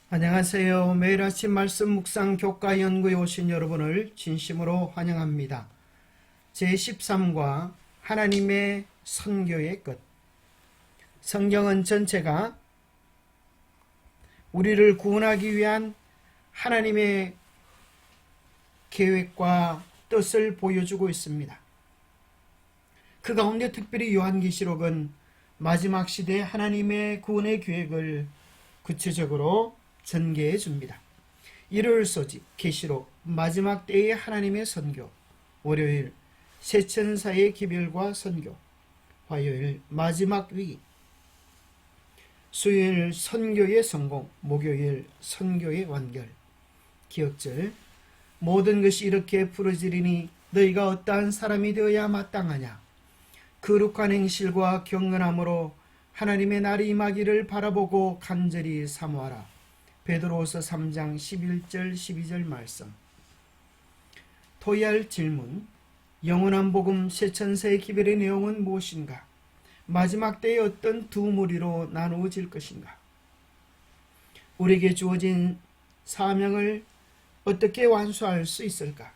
안녕하세요. 매일 아침 말씀 묵상 교과 연구에 오신 여러분을 진심으로 환영합니다. 제13과 하나님의 선교의 끝. 성경은 전체가 우리를 구원하기 위한 하나님의 계획과 뜻을 보여주고 있습니다. 그 가운데 특별히 요한계시록은 마지막 시대 하나님의 구원의 계획을 구체적으로 전개해 줍니다. 일요일 소집 계시록 마지막 때의 하나님의 선교, 월요일 새천사의 기별과 선교, 화요일 마지막 위기, 수요일 선교의 성공, 목요일 선교의 완결. 기억절 모든 것이 이렇게 풀어지리니 너희가 어떠한 사람이 되어야 마땅하냐. 거룩한 행실과 경건함으로 하나님의 날이 임하기를 바라보고 간절히 사모하라. 베드로후서 3장 11절 12절 말씀. 토의할 질문. 영원한 복음 새천사의 기별의 내용은 무엇인가? 마지막 때에 어떤 두 무리로 나누어질 것인가? 우리에게 주어진 사명을 어떻게 완수할 수 있을까?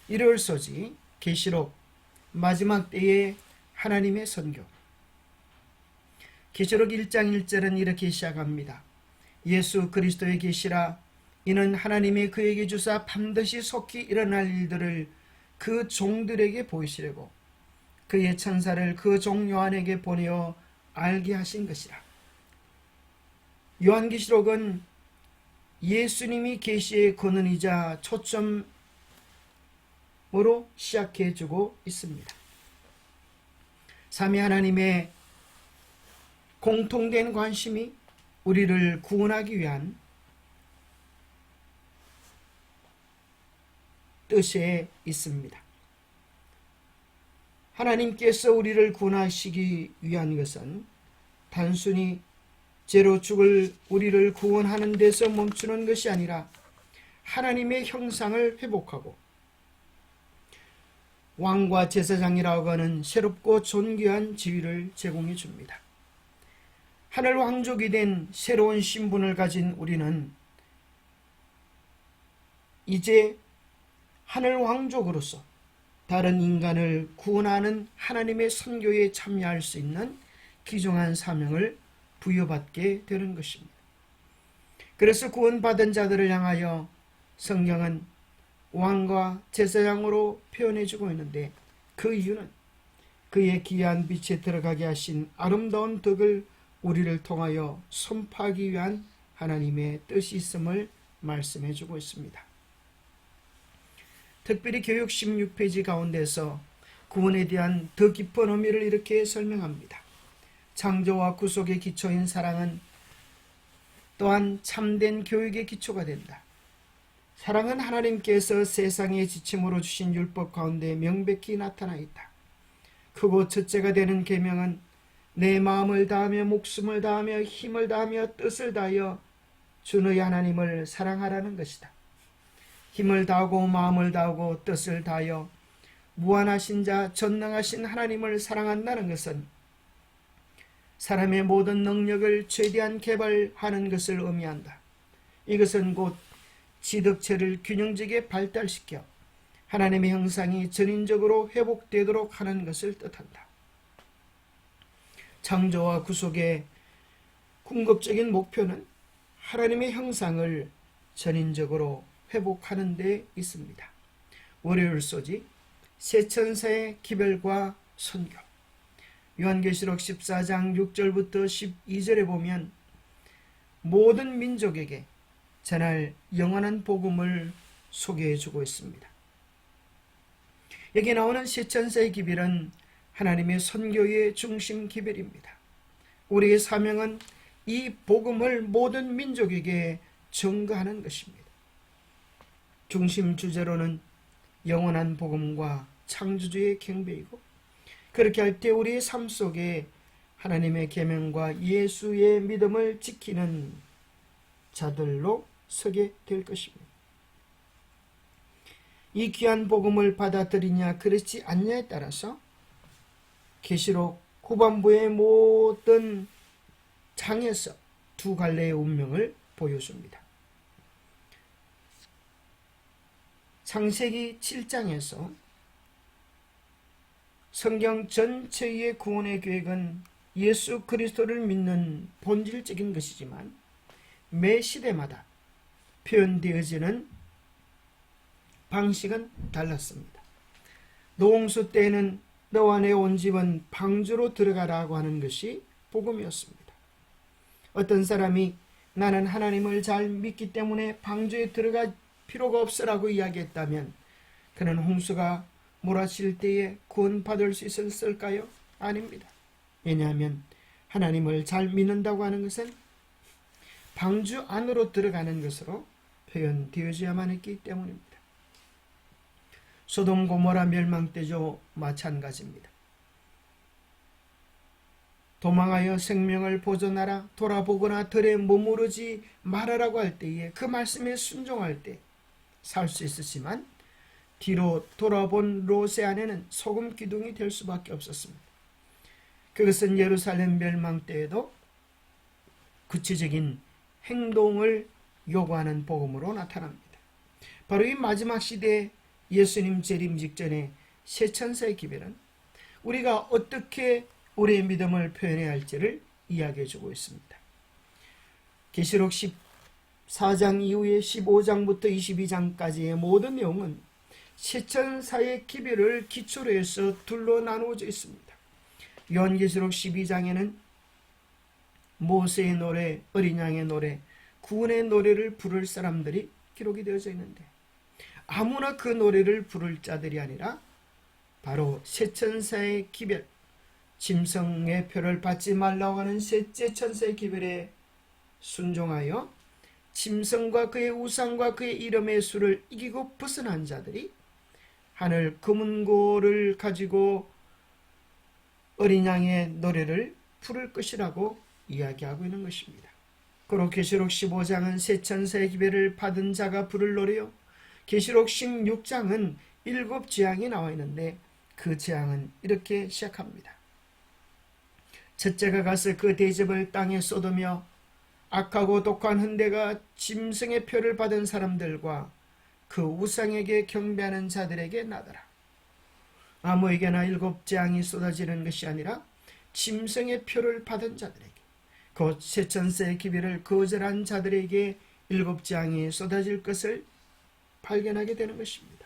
일요일 소지 계시록 마지막 때의 하나님의 선교. 계시록 1장 1절은 이렇게 시작합니다. 예수 그리스도의 계시라. 이는 하나님이 그에게 주사 반드시 속히 일어날 일들을 그 종들에게 보이시려고 그의 천사를 그 종 요한에게 보내어 알게 하신 것이라. 요한계시록은 예수님이 계시의 근원이자 초점으로 시작해주고 있습니다. 삼위 하나님의 공통된 관심이 우리를 구원하기 위한 뜻에 있습니다. 하나님께서 우리를 구원하시기 위한 것은 단순히 죄로 죽을 우리를 구원하는 데서 멈추는 것이 아니라 하나님의 형상을 회복하고 왕과 제사장이라고 하는 새롭고 존귀한 지위를 제공해 줍니다. 하늘 왕족이 된 새로운 신분을 가진 우리는 이제 하늘 왕족으로서 다른 인간을 구원하는 하나님의 선교에 참여할 수 있는 귀중한 사명을 부여받게 되는 것입니다. 그래서 구원받은 자들을 향하여 성경은 왕과 제사장으로 표현해주고 있는데, 그 이유는 그의 귀한 빛에 들어가게 하신 아름다운 덕을 우리를 통하여 선포하기 위한 하나님의 뜻이 있음을 말씀해주고 있습니다. 특별히 교육 16페이지 가운데서 구원에 대한 더 깊은 의미를 이렇게 설명합니다. 창조와 구속의 기초인 사랑은 또한 참된 교육의 기초가 된다. 사랑은 하나님께서 세상에 지침으로 주신 율법 가운데 명백히 나타나 있다. 크고 첫째가 되는 계명은 내 마음을 다하며 목숨을 다하며 힘을 다하며 뜻을 다하여 주 너희 하나님을 사랑하라는 것이다. 힘을 다하고 마음을 다하고 뜻을 다하여 무한하신 자 전능하신 하나님을 사랑한다는 것은 사람의 모든 능력을 최대한 개발하는 것을 의미한다. 이것은 곧 지덕체를 균형지게 발달시켜 하나님의 형상이 전인적으로 회복되도록 하는 것을 뜻한다. 창조와 구속의 궁극적인 목표는 하나님의 형상을 전인적으로 회복하는 데 있습니다. 월요일 소지 새천사의 기별과 선교. 요한계시록 14장 6절부터 12절에 보면 모든 민족에게 전할 영원한 복음을 소개해주고 있습니다. 여기 나오는 새천사의 기별은 하나님의 선교의 중심 기별입니다. 우리의 사명은 이 복음을 모든 민족에게 전가하는 것입니다. 중심 주제로는 영원한 복음과 창조주의 경배이고, 그렇게 할 때 우리의 삶 속에 하나님의 계명과 예수의 믿음을 지키는 자들로 서게 될 것입니다. 이 귀한 복음을 받아들이냐 그렇지 않냐에 따라서 계시록 후반부의 모든 장에서 두 갈래의 운명을 보여줍니다. 창세기 7장에서 성경 전체의 구원의 계획은 예수 그리스도를 믿는 본질적인 것이지만 매 시대마다 표현되어지는 방식은 달랐습니다. 노홍수 때에는 너와 내 온 집은 방주로 들어가라고 하는 것이 복음이었습니다. 어떤 사람이 나는 하나님을 잘 믿기 때문에 방주에 들어갈 필요가 없으라고 이야기했다면 그는 홍수가 몰아칠 때에 구원받을 수 있었을까요? 아닙니다. 왜냐하면 하나님을 잘 믿는다고 하는 것은 방주 안으로 들어가는 것으로 표현되어야만 했기 때문입니다. 소돔 고모라 멸망 때도 마찬가지입니다. 도망하여 생명을 보존하라, 돌아보거나 들에 머무르지 말아라고 할 때에 그 말씀에 순종할 때 살 수 있었지만 뒤로 돌아본 롯의 아내는 소금 기둥이 될 수밖에 없었습니다. 그것은 예루살렘 멸망 때에도 구체적인 행동을 요구하는 복음으로 나타납니다. 바로 이 마지막 시대에 예수님 재림 직전에 새 천사의 기별은 우리가 어떻게 우리의 믿음을 표현해야 할지를 이야기해 주고 있습니다. 계시록 14장 이후에 15장부터 22장까지의 모든 내용은 새 천사의 기별을 기초로 해서 둘로 나누어져 있습니다. 요한계시록 12장에는 모세의 노래, 어린 양의 노래, 구원의 노래를 부를 사람들이 기록이 되어져 있는데 아무나 그 노래를 부를 자들이 아니라 바로 새 천사의 기별, 짐승의 표를 받지 말라고 하는 셋째 천사의 기별에 순종하여 짐승과 그의 우상과 그의 이름의 수를 이기고 벗어난 자들이 하늘 금은고를 가지고 어린 양의 노래를 부를 것이라고 이야기하고 있는 것입니다. 그리고 계시록 15장은 새 천사의 기별을 받은 자가 부를 노래요. 계시록 16장은 7 재앙이 나와 있는데 그 재앙은 이렇게 시작합니다. 첫째가 가서 그 대접을 땅에 쏟으며 악하고 독한 흔대가 짐승의 표를 받은 사람들과 그 우상에게 경배하는 자들에게 나더라. 아무에게나 7 재앙이 쏟아지는 것이 아니라 짐승의 표를 받은 자들에게, 곧 새 천사의 기별을 거절한 자들에게 7 재앙이 쏟아질 것을 발견하게 되는 것입니다.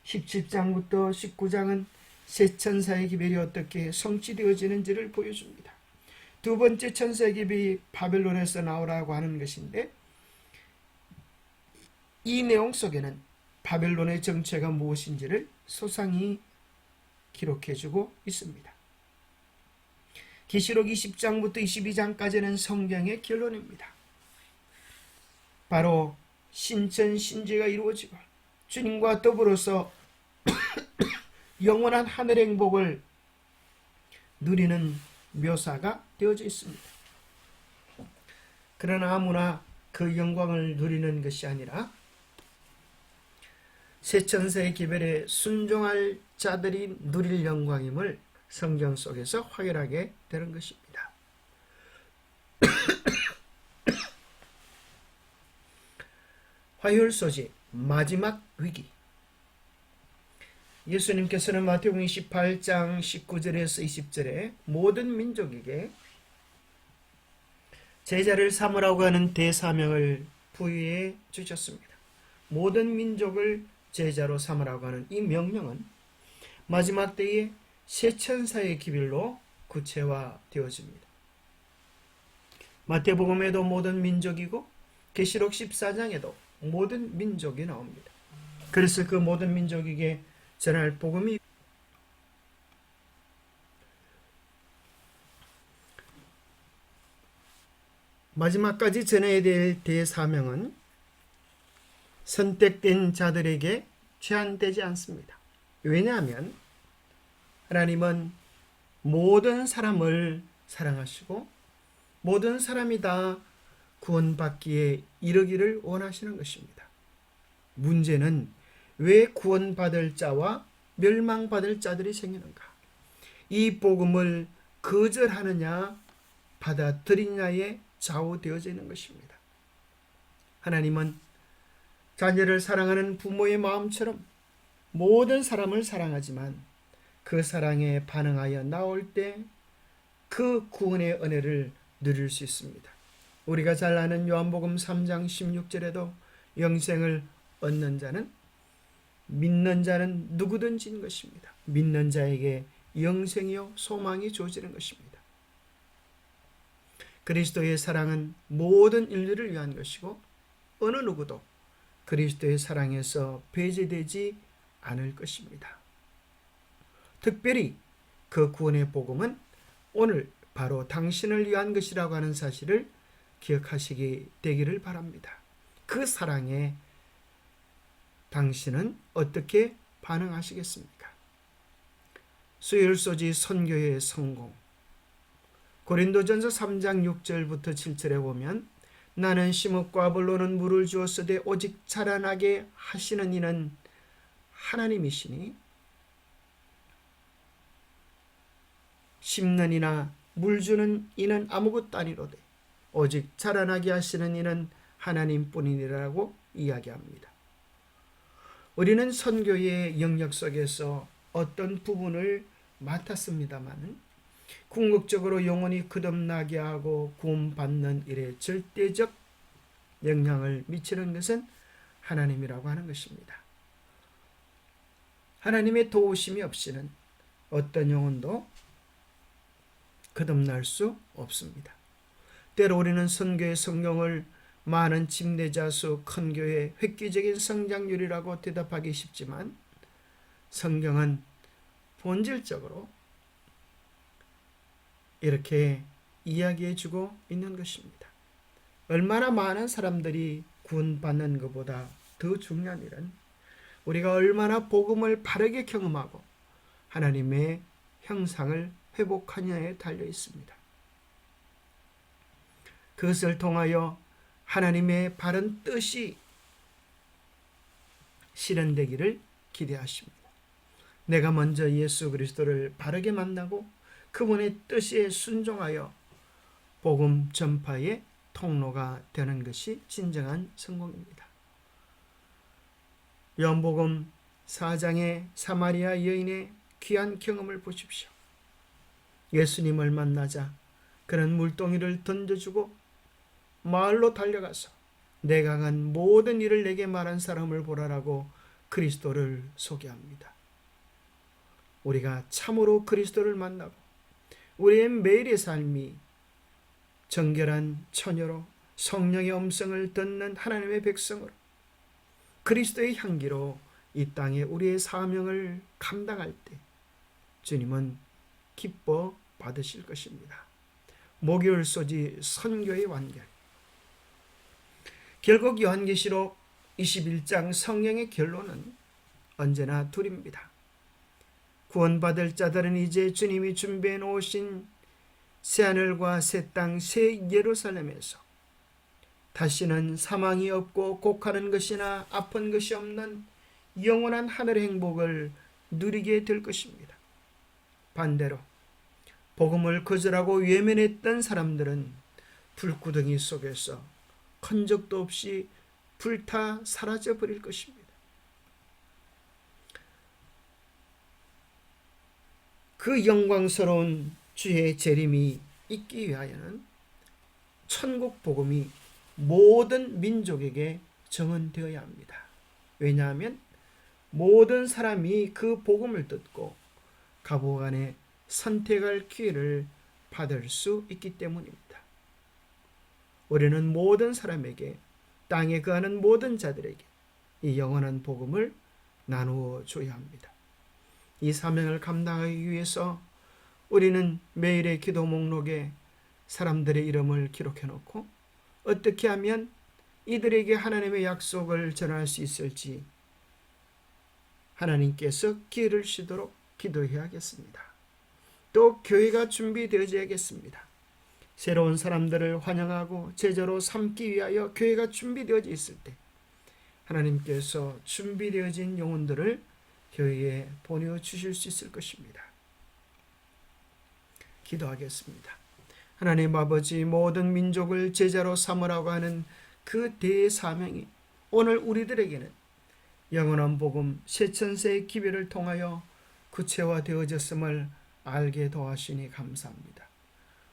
17장부터 19장은 새 천사의 기별이 어떻게 성취되어지는지를 보여줍니다. 두 번째 천사의 기별이 바벨론에서 나오라고 하는 것인데 이 내용 속에는 바벨론의 정체가 무엇인지를 소상히 기록해주고 있습니다. 계시록 20장부터 22장까지는 성경의 결론입니다. 바로 신천 신제가 이루어지고 주님과 더불어서 영원한 하늘의 행복을 누리는 묘사가 되어져 있습니다. 그러나 아무나 그 영광을 누리는 것이 아니라 새 천사의 기별에 순종할 자들이 누릴 영광임을 성경 속에서 확인하게 되는 것입니다. 화요일 소식 마지막 위기. 예수님께서는 마태복음 28장 19절에서 20절에 모든 민족에게 제자를 삼으라고 하는 대사명을 부여해 주셨습니다. 모든 민족을 제자로 삼으라고 하는 이 명령은 마지막 때에 새 천사의 기별로 구체화되어집니다. 마태복음에도 모든 민족이고 계시록 14장에도 모든 민족이 나옵니다. 그래서 그 모든 민족에게 전할 복음이 마지막까지 전해야 될 대사명은 선택된 자들에게 제한되지 않습니다. 왜냐하면 하나님은 모든 사람을 사랑하시고 모든 사람이 다 구원받기에 이르기를 원하시는 것입니다. 문제는 왜 구원받을 자와 멸망받을 자들이 생기는가? 이 복음을 거절하느냐 받아들이냐에 좌우되어져 있는 것입니다. 하나님은 자녀를 사랑하는 부모의 마음처럼 모든 사람을 사랑하지만 그 사랑에 반응하여 나올 때 그 구원의 은혜를 누릴 수 있습니다. 우리가 잘 아는 요한복음 3장 16절에도 영생을 얻는 자는 믿는 자는 누구든지인 것입니다. 믿는 자에게 영생이요 소망이 주어지는 것입니다. 그리스도의 사랑은 모든 인류를 위한 것이고 어느 누구도 그리스도의 사랑에서 배제되지 않을 것입니다. 특별히 그 구원의 복음은 오늘 바로 당신을 위한 것이라고 하는 사실을 기억하시게 되기를 바랍니다. 그 사랑에 당신은 어떻게 반응하시겠습니까? 수요일소지 선교의 성공. 고린도전서 3장 6절부터 7절에 보면 나는 심었고 아볼로는 물을 주었으되 오직 자라나게 하시는 이는 하나님이시니 심는 이나 물 주는 이는 아무것도 아니로되 오직 자라나게 하시는 이는 하나님뿐이니라고 이야기합니다. 우리는 선교의 영역 속에서 어떤 부분을 맡았습니다만 궁극적으로 영혼이 거듭나게 하고 구원받는 일에 절대적 영향을 미치는 것은 하나님이라고 하는 것입니다. 하나님의 도우심이 없이는 어떤 영혼도 거듭날 수 없습니다. 때로 우리는 선교의 성경을 많은 침례자 수, 큰 교회, 획기적인 성장률이라고 대답하기 쉽지만 성경은 본질적으로 이렇게 이야기해 주고 있는 것입니다. 얼마나 많은 사람들이 구원받는 것보다 더 중요한 일은 우리가 얼마나 복음을 바르게 경험하고 하나님의 형상을 회복하느냐에 달려 있습니다. 그것을 통하여 하나님의 바른 뜻이 실현되기를 기대하십니다. 내가 먼저 예수 그리스도를 바르게 만나고 그분의 뜻에 순종하여 복음 전파의 통로가 되는 것이 진정한 성공입니다. 요한복음 4장의 사마리아 여인의 귀한 경험을 보십시오. 예수님을 만나자 그는 물동이를 던져주고 마을로 달려가서 내가 간 모든 일을 내게 말한 사람을 보라라고 그리스도를 소개합니다. 우리가 참으로 그리스도를 만나고 우리의 매일의 삶이 정결한 처녀로 성령의 음성을 듣는 하나님의 백성으로 그리스도의 향기로 이 땅에 우리의 사명을 감당할 때 주님은 기뻐 받으실 것입니다. 목요일 소지 선교의 완결. 결국 요한계시록 21장 성령의 결론은 언제나 둘입니다. 구원받을 자들은 이제 주님이 준비해 놓으신 새하늘과 새 땅, 새 예루살렘에서 다시는 사망이 없고 곡하는 것이나 아픈 것이 없는 영원한 하늘의 행복을 누리게 될 것입니다. 반대로 복음을 거절하고 외면했던 사람들은 불구덩이 속에서 흔적도 없이 불타 사라져 버릴 것입니다. 그 영광스러운 주의 재림이 있기 위하여는 천국 복음이 모든 민족에게 정언되어야 합니다. 왜냐하면 모든 사람이 그 복음을 듣고 가보간에 선택할 기회를 받을 수 있기 때문입니다. 우리는 모든 사람에게 땅에 거하는 모든 자들에게 이 영원한 복음을 나누어 줘야 합니다. 이 사명을 감당하기 위해서 우리는 매일의 기도 목록에 사람들의 이름을 기록해 놓고 어떻게 하면 이들에게 하나님의 약속을 전할 수 있을지 하나님께서 기회를 주도록 기도해야겠습니다. 또 교회가 준비되어져야겠습니다. 새로운 사람들을 환영하고 제자로 삼기 위하여 교회가 준비되어져 있을 때 하나님께서 준비되어진 영혼들을 교회에 보내주실 수 있을 것입니다. 기도하겠습니다. 하나님 아버지, 모든 민족을 제자로 삼으라고 하는 그 대사명이 오늘 우리들에게는 영원한 복음 세천세의 기별을 통하여 구체화되어졌음을 알게 도와주시니 감사합니다.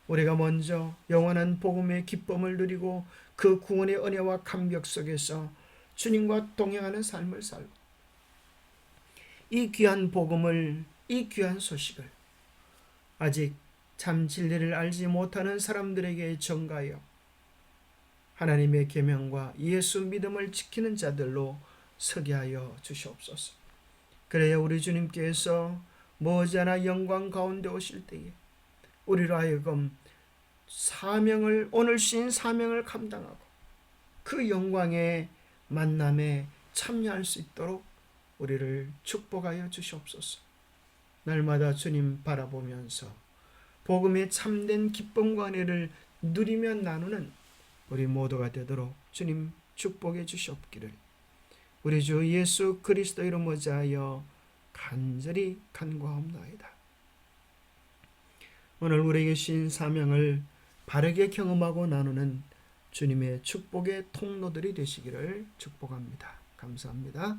우리가 먼저 영원한 복음의 기쁨을 누리고 그 구원의 은혜와 감격 속에서 주님과 동행하는 삶을 살고 이 귀한 복음을, 이 귀한 소식을 아직 참 진리를 알지 못하는 사람들에게 전가하여 하나님의 계명과 예수 믿음을 지키는 자들로 서게 하여 주시옵소서. 그래야 우리 주님께서 머지않아 영광 가운데 오실 때에 우리로 하여금 사명을, 오늘 신 사명을 감당하고 그 영광의 만남에 참여할 수 있도록 우리를 축복하여 주시옵소서. 날마다 주님 바라보면서 복음의 참된 기쁨과 은혜를 누리며 나누는 우리 모두가 되도록 주님 축복해 주시옵기를 우리 주 예수 그리스도 이름 모자하여 간절히 간구하옵나이다. 오늘 우리에게 신 사명을 바르게 경험하고 나누는 주님의 축복의 통로들이 되시기를 축복합니다. 감사합니다.